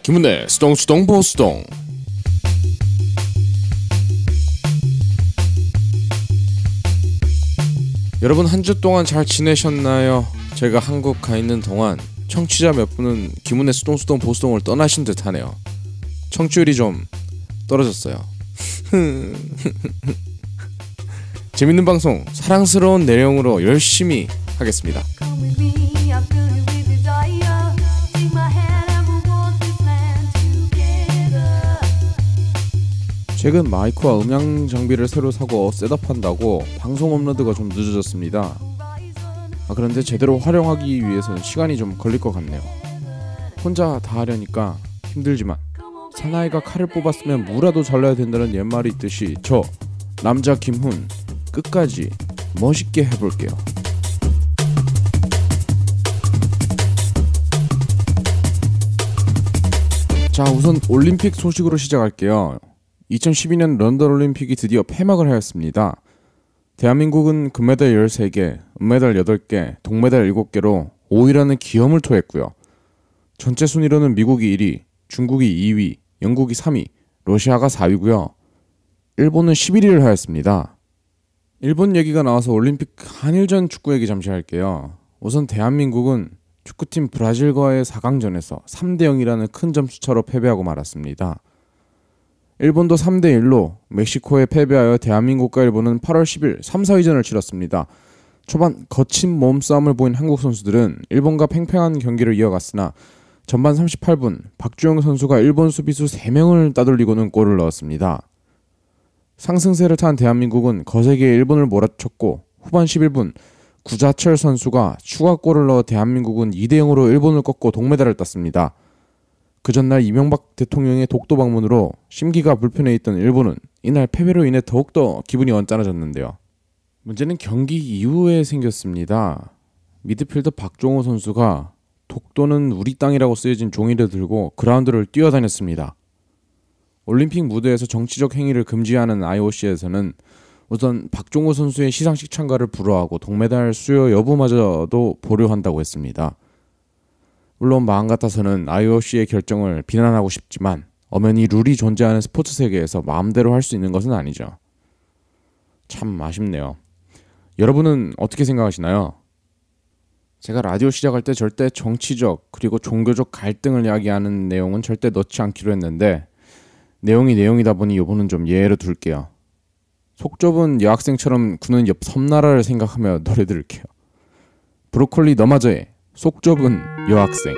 김은혜 수동수동 보수동. 여러분 한 주 동안 잘 지내셨나요? 제가 한국 가 있는 동안 청취자 몇 분은 김은혜 수동수동 보수동을 떠나신 듯 하네요. 청취율이 좀 떨어졌어요. 재밌는 방송, 사랑스러운 내용으로 열심히 하겠습니다. 최근 마이크와 음향 장비를 새로 사고 셋업한다고 방송 업로드가 좀 늦어졌습니다. 그런데 제대로 활용하기 위해서는 시간이 좀 걸릴 것 같네요. 혼자 다 하려니까 힘들지만 사나이가 칼을 뽑았으면 무라도 잘라야 된다는 옛말이 있듯이 저 남자 김훈 끝까지 멋있게 해볼게요. 자, 우선 올림픽 소식으로 시작할게요. 2012년 런던 올림픽이 드디어 폐막을 하였습니다. 대한민국은 금메달 13개, 은메달 8개, 동메달 7개로 5위라는 기염을 토했고요. 전체 순위로는 미국이 1위, 중국이 2위, 영국이 3위, 러시아가 4위고요. 일본은 11위를 하였습니다. 일본 얘기가 나와서 올림픽 한일전 축구 얘기 잠시 할게요. 우선 대한민국은 축구팀 브라질과의 4강전에서 3대0이라는 큰 점수차로 패배하고 말았습니다. 일본도 3대1로 멕시코에 패배하여 대한민국과 일본은 8월 10일 3, 4위전을 치렀습니다. 초반 거친 몸싸움을 보인 한국 선수들은 일본과 팽팽한 경기를 이어갔으나 전반 38분 박주영 선수가 일본 수비수 3명을 따돌리고는 골을 넣었습니다. 상승세를 탄 대한민국은 거세게 일본을 몰아쳤고 후반 11분 구자철 선수가 추가골을 넣어 대한민국은 2대0으로 일본을 꺾고 동메달을 땄습니다. 그 전날 이명박 대통령의 독도 방문으로 심기가 불편해 있던 일본은 이날 패배로 인해 더욱더 기분이 언짢아졌는데요. 문제는 경기 이후에 생겼습니다. 미드필더 박종호 선수가 독도는 우리 땅이라고 쓰여진 종이를 들고 그라운드를 뛰어다녔습니다. 올림픽 무대에서 정치적 행위를 금지하는 IOC에서는 우선 박종호 선수의 시상식 참가를 불허하고 동메달 수여 여부마저도 보류한다고 했습니다. 물론 마음 같아서는 IOC의 결정을 비난하고 싶지만 엄연히 룰이 존재하는 스포츠 세계에서 마음대로 할 수 있는 것은 아니죠. 참 아쉽네요. 여러분은 어떻게 생각하시나요? 제가 라디오 시작할 때 절대 정치적 그리고 종교적 갈등을 이야기하는 내용은 절대 넣지 않기로 했는데 내용이 내용이다 보니 이번은 좀 예외로 둘게요. 속 좁은 여학생처럼 구는 옆 섬나라를 생각하며 노래 들을게요. 브로콜리 너마저의 속 좁은 여학생.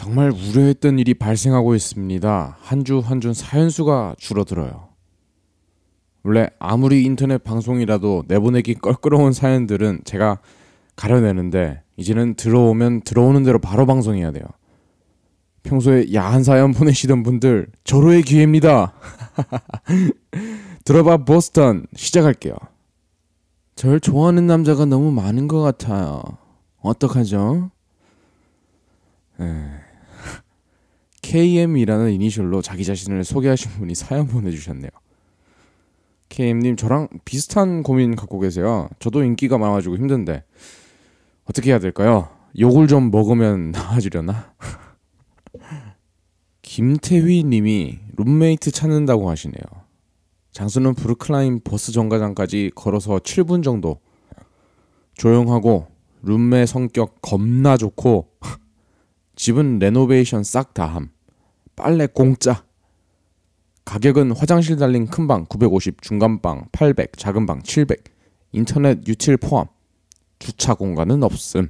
정말 우려했던 일이 발생하고 있습니다. 한 주 한 주 사연수가 줄어들어요. 원래 아무리 인터넷 방송이라도 내보내기 껄끄러운 사연들은 제가 가려내는데 이제는 들어오면 들어오는 대로 바로 방송해야 돼요. 평소에 야한 사연 보내시던 분들 절호의 기회입니다. 들어봐 보스턴 시작할게요. 절 좋아하는 남자가 너무 많은 것 같아요. 어떡하죠? KM이라는 이니셜로 자기 자신을 소개하신 분이 사연 보내주셨네요. KM님 저랑 비슷한 고민 갖고 계세요. 저도 인기가 많아가지고 힘든데 어떻게 해야 될까요? 욕을 좀 먹으면 나아지려나? 김태휘님이 룸메이트 찾는다고 하시네요. 장소는 브루클라인 버스 정거장까지 걸어서 7분 정도. 조용하고 룸메 성격 겁나 좋고 집은 레노베이션 싹 다함. 빨래 공짜. 가격은 화장실 달린 큰 방 950, 중간방 800, 작은 방 700, 인터넷 유틸 포함. 주차 공간은 없음.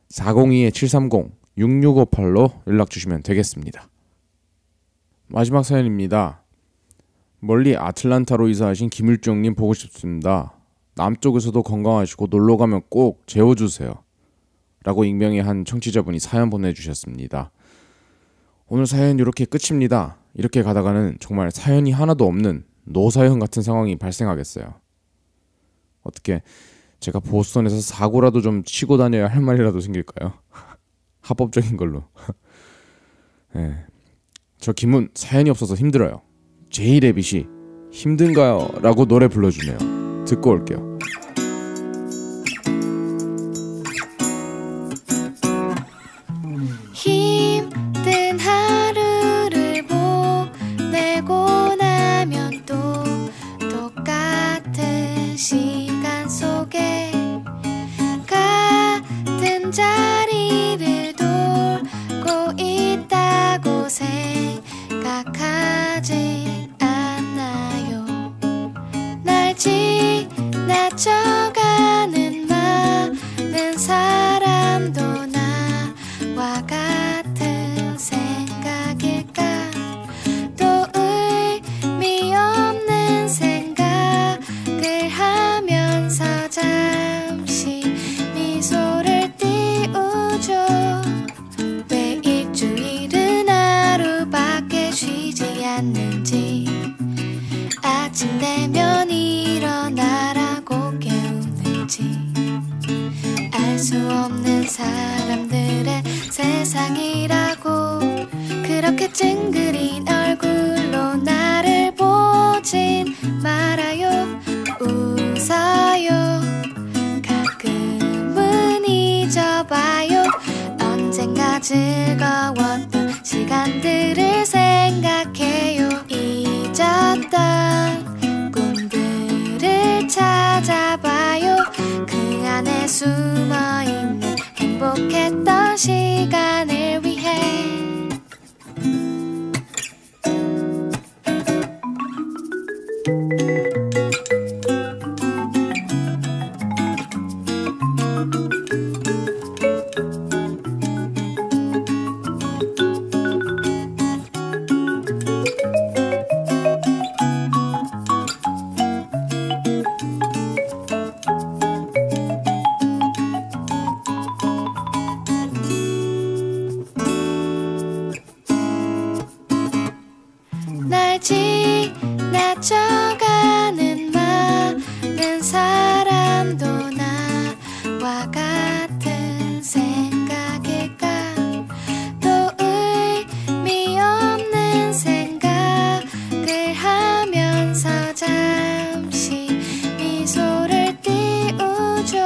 402-730-6658로 연락 주시면 되겠습니다. 마지막 사연입니다. 멀리 아틀란타로 이사하신 김일종님 보고 싶습니다. 남쪽에서도 건강하시고 놀러가면 꼭 재워주세요. 라고 익명의 한 청취자분이 사연 보내주셨습니다. 오늘 사연 이렇게 끝입니다. 이렇게 가다가는 정말 사연이 하나도 없는 노사연 같은 상황이 발생하겠어요. 어떻게 제가 보스턴에서 사고라도 좀 치고 다녀야 할 말이라도 생길까요? 합법적인 걸로. 네. 저 김은 사연이 없어서 힘들어요. 제이레빗이 힘든가요? 라고 노래 불러주네요. 듣고 올게요. 힘든 하루를 보내고 나면 또 똑같은 시간 속에 같은 자리를 돌고 있다고 생각하지 않나요? 날 지나쳐가는 많은 사람도 나와 같은 생각일까? 또 의미 없는 생각을 하면서 잠시 미소를 띄우죠. 왜 일주일은 하루밖에 쉬지 않는지, 아침 되면 일어나라고 깨우는지, 알 수 없는 사람들의 세상이라고 그렇게 찡그린 얼굴로 나를 보진 말아요. 웃어요. 가끔은 잊어봐요. 언젠가 즐거웠던 시간들을 생각해요. 잊었던 꿈들을 찾아봐요. 그 안에 숨어있는 행복했던 시간을 위해. 날 지나쳐가는 많은 사람도 나와 같은 생각일까? 또 의미 없는 생각을 하면서 잠시 미소를 띄우죠.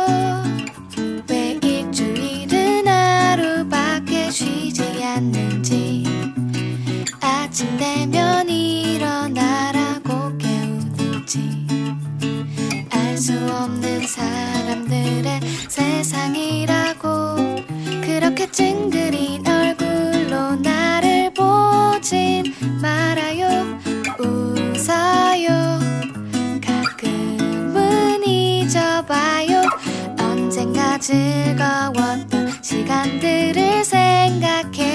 왜 일주일은 하루밖에 쉬지 않는지, 아침 되면 일어나라고 깨우는지, 알 수 없는 사람들의 세상이라고 그렇게 찡그린 얼굴로 나를 보진 말아요. 웃어요. 가끔은 잊어봐요. 언젠가 즐거웠던 시간들을 생각해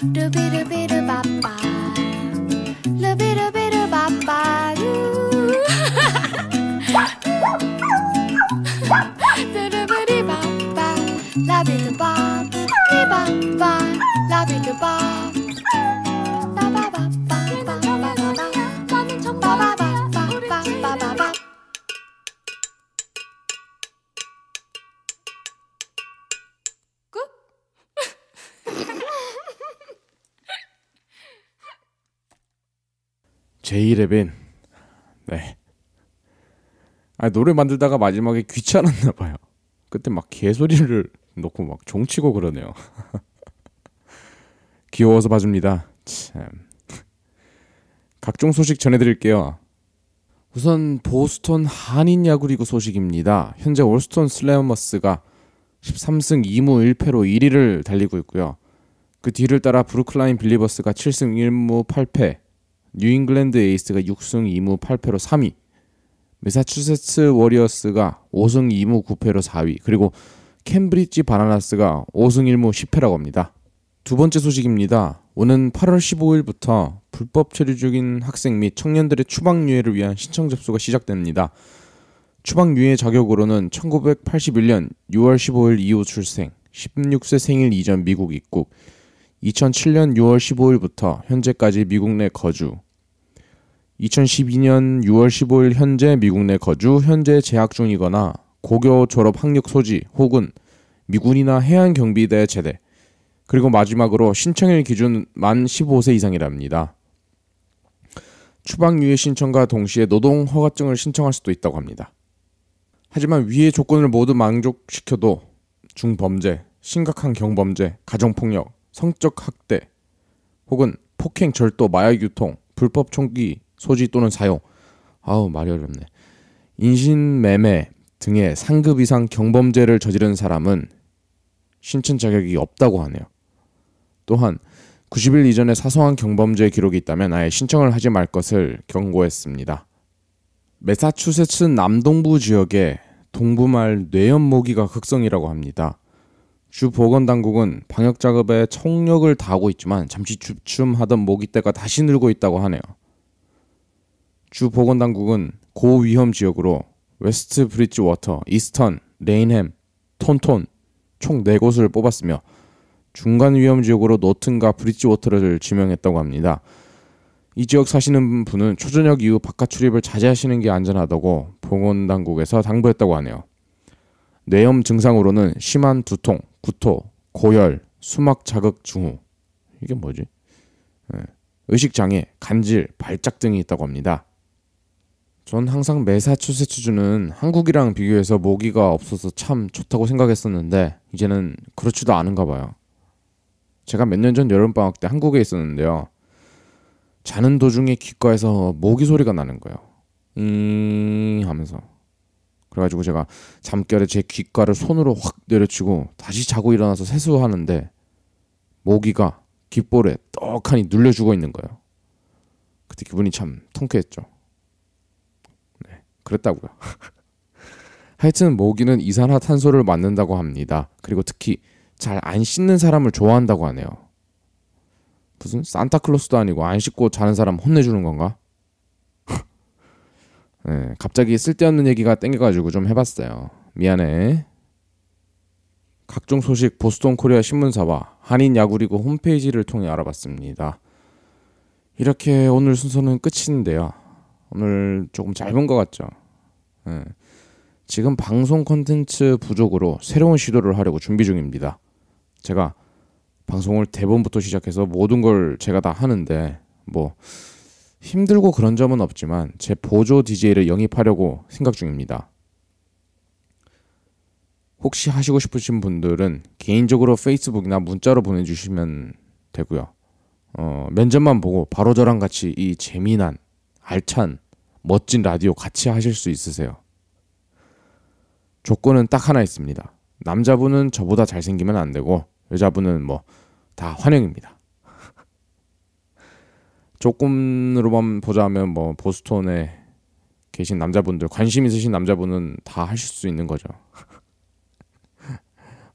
루비루비루바빠 루비루비루바빠 루루비루바빠 라비루바 리바바 라비루바 제이레벤. 네. 노래 만들다가 마지막에 귀찮았나 봐요. 그때 막 개소리를 놓고 막 종치고 그러네요. 귀여워서 봐줍니다. 참. 각종 소식 전해드릴게요. 우선 보스턴 한인 야구리그 소식입니다. 현재 올스턴 슬래머스가 13승 2무 1패로 1위를 달리고 있고요. 그 뒤를 따라 브루클라인 빌리버스가 7승 1무 8패, 뉴잉글랜드 에이스가 6승 2무 8패로 3위, 매사추세츠 워리어스가 5승 2무 9패로 4위, 그리고 캠브리지 바나나스가 5승 1무 10패라고 합니다. 두 번째 소식입니다. 오는 8월 15일부터 불법 체류 중인 학생 및 청년들의 추방유예를 위한 신청 접수가 시작됩니다. 추방유예 자격으로는 1981년 6월 15일 이후 출생, 16세 생일 이전 미국 입국, 2007년 6월 15일부터 현재까지 미국 내 거주, 2012년 6월 15일 현재 미국 내 거주, 현재 재학 중이거나 고교 졸업 학력 소지 혹은 미군이나 해안경비대 제대, 그리고 마지막으로 신청일 기준 만 15세 이상이랍니다. 추방유예 신청과 동시에 노동 허가증을 신청할 수도 있다고 합니다. 하지만 위의 조건을 모두 만족시켜도 중범죄, 심각한 경범죄, 가정폭력, 성적 학대 혹은 폭행, 절도, 마약 유통, 불법 총기 소지 또는 사용, 말이 어렵네, 인신매매 등의 상급 이상 경범죄를 저지른 사람은 신청 자격이 없다고 하네요. 또한 90일 이전에 사소한 경범죄 기록이 있다면 아예 신청을 하지 말 것을 경고했습니다. 매사추세츠 남동부 지역에 동부말 뇌염 모기가 극성이라고 합니다. 주 보건당국은 방역 작업에 총력을 다하고 있지만 잠시 주춤하던 모기떼가 다시 늘고 있다고 하네요. 주 보건당국은 고위험 지역으로 웨스트 브리지워터, 이스턴, 레인햄, 톤톤 총 4곳을 뽑았으며 중간 위험 지역으로 노튼과 브리지워터를 지명했다고 합니다. 이 지역 사시는 분은 초저녁 이후 바깥 출입을 자제하시는 게 안전하다고 보건당국에서 당부했다고 하네요. 뇌염 증상으로는 심한 두통, 구토, 고열, 수막 자극 증후, 이게 뭐지? 의식장애, 간질, 발작 등이 있다고 합니다. 전 항상 매사추세츠주는 한국이랑 비교해서 모기가 없어서 참 좋다고 생각했었는데 이제는 그렇지도 않은가 봐요. 제가 몇 년 전 여름방학 때 한국에 있었는데요. 자는 도중에 귓가에서 모기 소리가 나는 거예요. 하면서. 그래가지고 제가 잠결에 제 귓가를 손으로 확 내려치고 다시 자고 일어나서 세수하는데 모기가 귓볼에 떡하니 눌려 죽어 있는 거예요. 그때 기분이 참 통쾌했죠. 네, 그랬다고요. 하여튼 모기는 이산화탄소를 맡는다고 합니다. 그리고 특히 잘 안 씻는 사람을 좋아한다고 하네요. 무슨 산타클로스도 아니고 안 씻고 자는 사람 혼내주는 건가? 네, 갑자기 쓸데없는 얘기가 땡겨가지고 좀 해봤어요. 미안해. 각종 소식 보스턴 코리아 신문사와 한인 야구리그 홈페이지를 통해 알아봤습니다. 이렇게 오늘 순서는 끝인데요. 오늘 조금 짧은 것 같죠? 네. 지금 방송 콘텐츠 부족으로 새로운 시도를 하려고 준비 중입니다. 제가 방송을 대본부터 시작해서 모든 걸 제가 다 하는데 뭐 힘들고 그런 점은 없지만 제 보조 DJ를 영입하려고 생각 중입니다. 혹시 하시고 싶으신 분들은 개인적으로 페이스북이나 문자로 보내주시면 되고요. 면접만 보고 바로 저랑 같이 이 재미난, 알찬, 멋진 라디오 같이 하실 수 있으세요. 조건은 딱 하나 있습니다. 남자분은 저보다 잘생기면 안 되고 여자분은 뭐 다 환영입니다. 조건으로만 보자면 뭐 보스턴에 계신 남자분들, 관심 있으신 남자분은 다 하실 수 있는 거죠.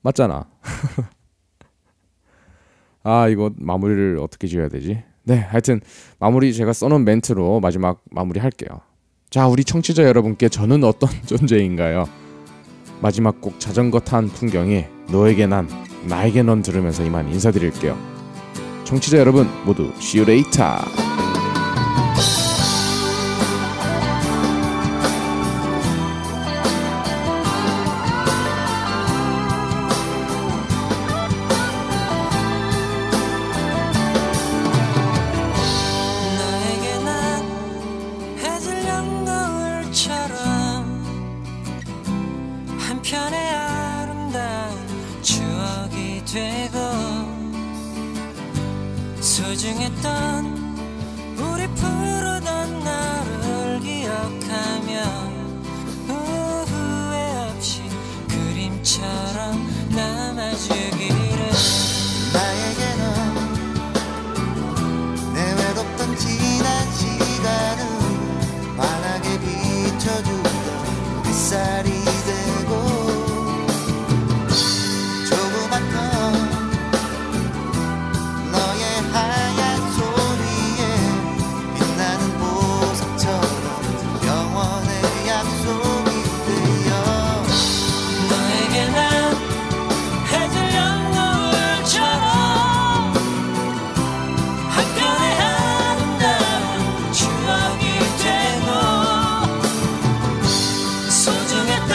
맞잖아. 아, 이거 마무리를 어떻게 지어야 되지? 네, 하여튼 마무리 제가 써놓은 멘트로 마지막 마무리 할게요. 자, 우리 청취자 여러분께 저는 어떤 존재인가요? 마지막 곡 자전거 탄 풍경이 너에게 난 나에게 넌 들으면서 이만 인사드릴게요. 청취자 여러분 모두 See you later. 소중했던 우리 푸르던 나를 기억하며 후회 없이 그림처럼 남아주기를. 나에게는 내 외롭던 지난 시간은 환하게 비춰주던 햇살이 되고 조그맣던 하얀 손 위에 빛나는 보석처럼 영원의 약속이 되어 너에게 난 해질녘 노을처럼 한편의 아름다운 추억이 되고 소중했던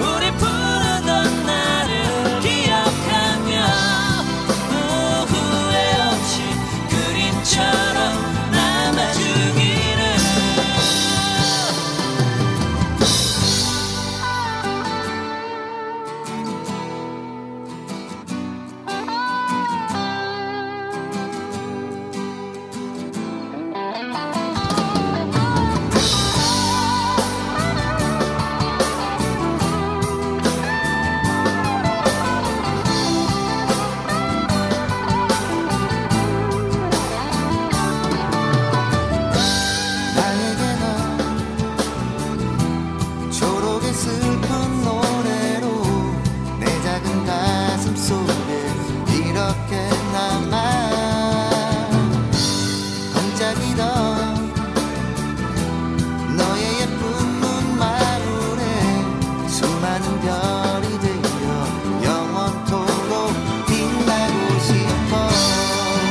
우리 부르던 나를 기억하며 처럼 남아주기를. 슬픈 노래로 내 작은 가슴 속에 이렇게 남아 반짝이던 너의 예쁜 눈망울에 수많은 별이 되어 영원토록 빛나고 싶어.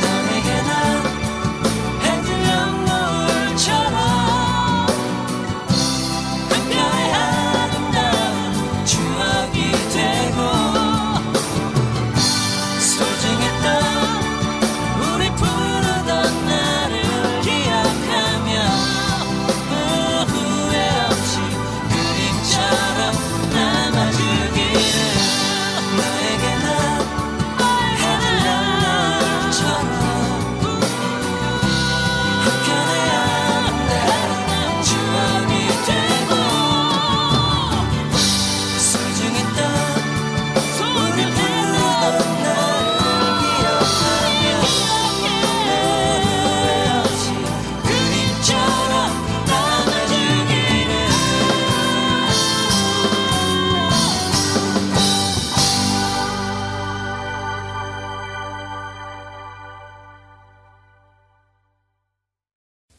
너에게 난 해질녘 노을처럼 추억이 되고 소중했던 우리 부르던 나를 기억하며 후회 없이 그림처럼 남아주기를. 너에게 난 해질녘 노을처럼 한편의 아름다운 추억이 되고 우리 부르던 나를 기억하며 후회 없이 그림처럼 남아주기를.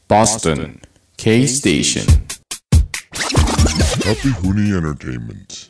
Boston K Station. Happy Hoonie Entertainment.